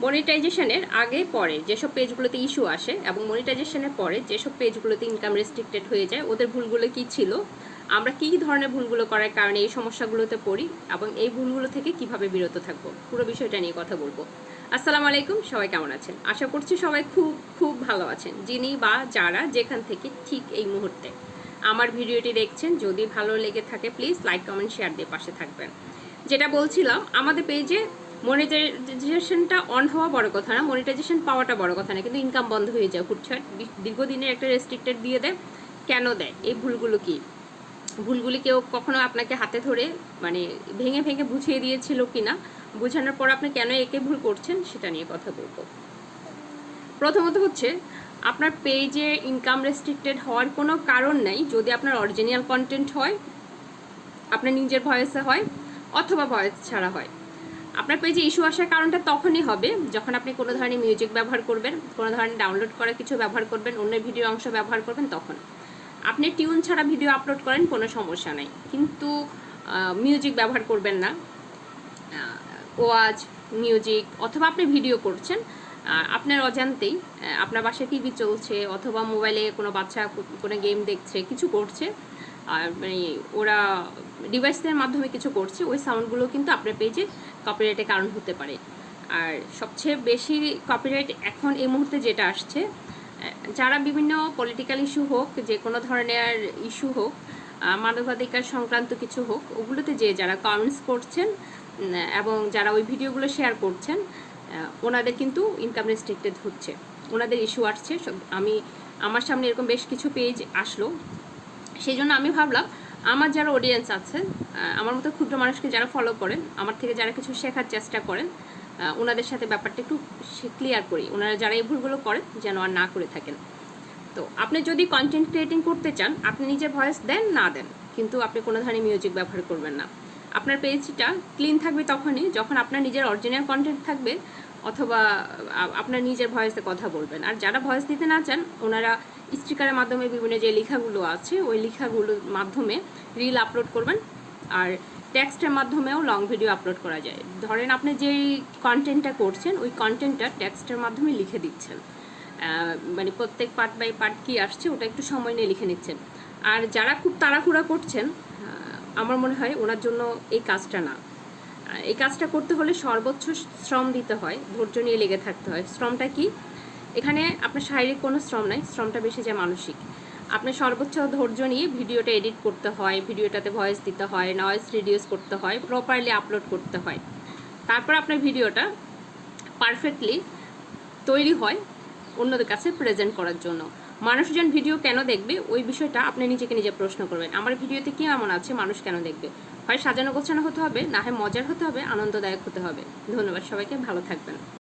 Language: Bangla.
মনিটাইজেশনের আগে পরে যেসব পেজগুলোতে ইস্যু আসে এবং মনিটাইজেশনের পরে যেসব পেজগুলোতে ইনকাম রেস্ট্রিক্টেড হয়ে যায়, ওদের ভুলগুলো কি ছিল, আমরা কী ধরনের ভুলগুলো করার কারণে এই সমস্যাগুলোতে পড়ি এবং এই ভুলগুলো থেকে কিভাবে বিরত থাকবো, পুরো বিষয়টা নিয়ে কথা বলবো। আসসালামু আলাইকুম, সবাই কেমন আছেন? আশা করছি সবাই খুব খুব ভালো আছেন, যিনি বা যারা যেখান থেকে ঠিক এই মুহূর্তে আমার ভিডিওটি দেখছেন। যদি ভালো লেগে থাকে প্লিজ লাইক কমেন্ট শেয়ার দিয়ে পাশে থাকবেন। যেটা বলছিলাম, আমাদের পেজে মনিটাইজেশনটা অন হওয়া বড় কথা না, মনিটাইজেশন পাওয়াটা বড় কথা না, কিন্তু ইনকাম বন্ধ হয়ে যায় হুটছাট। দীর্ঘদিনের একটা রেস্ট্রিক্টেড দিয়ে দেয়। কেন দেয়? এই ভুলগুলো কি? ভুলগুলি কেউ কখনো আপনাকে হাতে ধরে মানে ভেঙে ভেঙে বুঝিয়ে দিয়েছিল কিনা, বোঝানোর পর আপনি কেন একে ভুল করছেন সেটা নিয়ে কথা বলবো। প্রথমত হচ্ছে, আপনার পেজে ইনকাম রেস্ট্রিক্টেড হওয়ার কোনো কারণ নাই যদি আপনার অরিজিনাল কন্টেন্ট হয়, আপনার নিজের ভয়েসে হয়, অথবা ভয়েস ছাড়া হয়। আপনার পেজে ইস্যু আসার কারণটা তখনই হবে যখন আপনি কোনো ধরনের মিউজিক ব্যবহার করবেন, কোনো ধরনের ডাউনলোড করা কিছু ব্যবহার করবেন, অন্যের ভিডিও অংশ ব্যবহার করবেন। তখন আপনি টিউন ছাড়া ভিডিও আপলোড করেন, কোনো সমস্যা নাই, কিন্তু মিউজিক ব্যবহার করবেন না। ওয়াজ মিউজিক অথবা আপনি ভিডিও করছেন, আপনার অজান্তেই আপনার বাসায় টিভি চলছে অথবা মোবাইলে কোনো বাচ্চা কোনো গেম দেখছে, কিছু করছে, আর মানে ওরা ডিভাইসের মাধ্যমে কিছু করছে, ওই সাউন্ডগুলো কিন্তু আপনার পেজে কপিরাইটের কারণ হতে পারে। আর সবচেয়ে বেশি কপিরাইট এখন এই মুহূর্তে যেটা আসছে, যারা বিভিন্ন পলিটিক্যাল ইস্যু হোক, যে কোনো ধরনের ইস্যু হোক, মানবাধিকার সংক্রান্ত কিছু হোক, ওগুলোতে যে যারা কমেন্টস করছেন এবং যারা ওই ভিডিওগুলো শেয়ার করছেন, ওনাদের কিন্তু ইনকাম রেস্ট্রিক্টেড হচ্ছে, ওনাদের ইস্যু আসছে। আমার সামনে এরকম বেশ কিছু পেজ আসলো, সেই জন্য আমি ভাবলাম আমার যারা অডিয়েন্স আছে, আমার মতো ক্ষুদ্র মানুষকে যারা ফলো করেন, আমার থেকে যারা কিছু শেখার চেষ্টা করেন, ওনাদের সাথে ব্যাপারটা একটু ক্লিয়ার করি, ওনারা যারা এই ভুলগুলো করেন যেন আর না করে থাকেন। তো আপনি যদি কন্টেন্ট ক্রিয়েটিং করতে চান, আপনি নিজের ভয়েস দেন না দেন, কিন্তু আপনি কোনো ধরনের মিউজিক ব্যবহার করবেন না। আপনার পেজটা ক্লিন থাকবে তখনই যখন আপনার নিজের অরিজিনাল কন্টেন্ট থাকবে, অথবা আপনার নিজের ভয়েসে কথা বলবেন। আর যারা ভয়েস দিতে না চান, ওনারা স্টিকারের মাধ্যমে বিভিন্ন যে লেখাগুলো আছে ওই লেখাগুলোর মাধ্যমে রিল আপলোড করবেন। আর টেক্সটের মাধ্যমেও লং ভিডিও আপলোড করা যায়। ধরেন আপনি যেই কন্টেন্টটা করছেন ওই কন্টেন্টটা টেক্সটের মাধ্যমে লিখে দিচ্ছেন, মানে প্রত্যেক পার্ট বাই পার্ট কী আসছে ওটা একটু সময় নিয়ে লিখে নিচ্ছেন। আর যারা খুব তাড়াহুড়া করছেন, আমার মনে হয় ওনার জন্য এই কাজটা না। এই কাজটা করতে হলে সর্বোচ্চ শ্রম দিতে হয়, ধৈর্য নিয়ে লেগে থাকতে হয়। শ্রমটা কি? এখানে আপনার শারীরিক কোনো শ্রম নাই, শ্রমটা বেশি যায় মানসিক। আপনার সর্বোচ্চ ধৈর্য নিয়ে ভিডিওটা এডিট করতে হয়, ভিডিওটাতে ভয়েস দিতে হয়, নয়েজ রিডিউস করতে হয়, প্রপারলি আপলোড করতে হয়, তারপর আপনার ভিডিওটা পারফেক্টলি তৈরি হয় অন্যদের কাছে প্রেজেন্ট করার জন্য। মানুষজন ভিডিও কেন দেখবে ওই বিষয়টা আপনি নিজেকে নিজে প্রশ্ন করবেন। আমার ভিডিওতে কী এমন আছে মানুষ কেন দেখবে? হয় সাজানো গোছানো হতে হবে, না হয় মজার হতে হবে, আনন্দদায়ক হতে হবে। ধন্যবাদ সবাইকে, ভালো থাকবেন।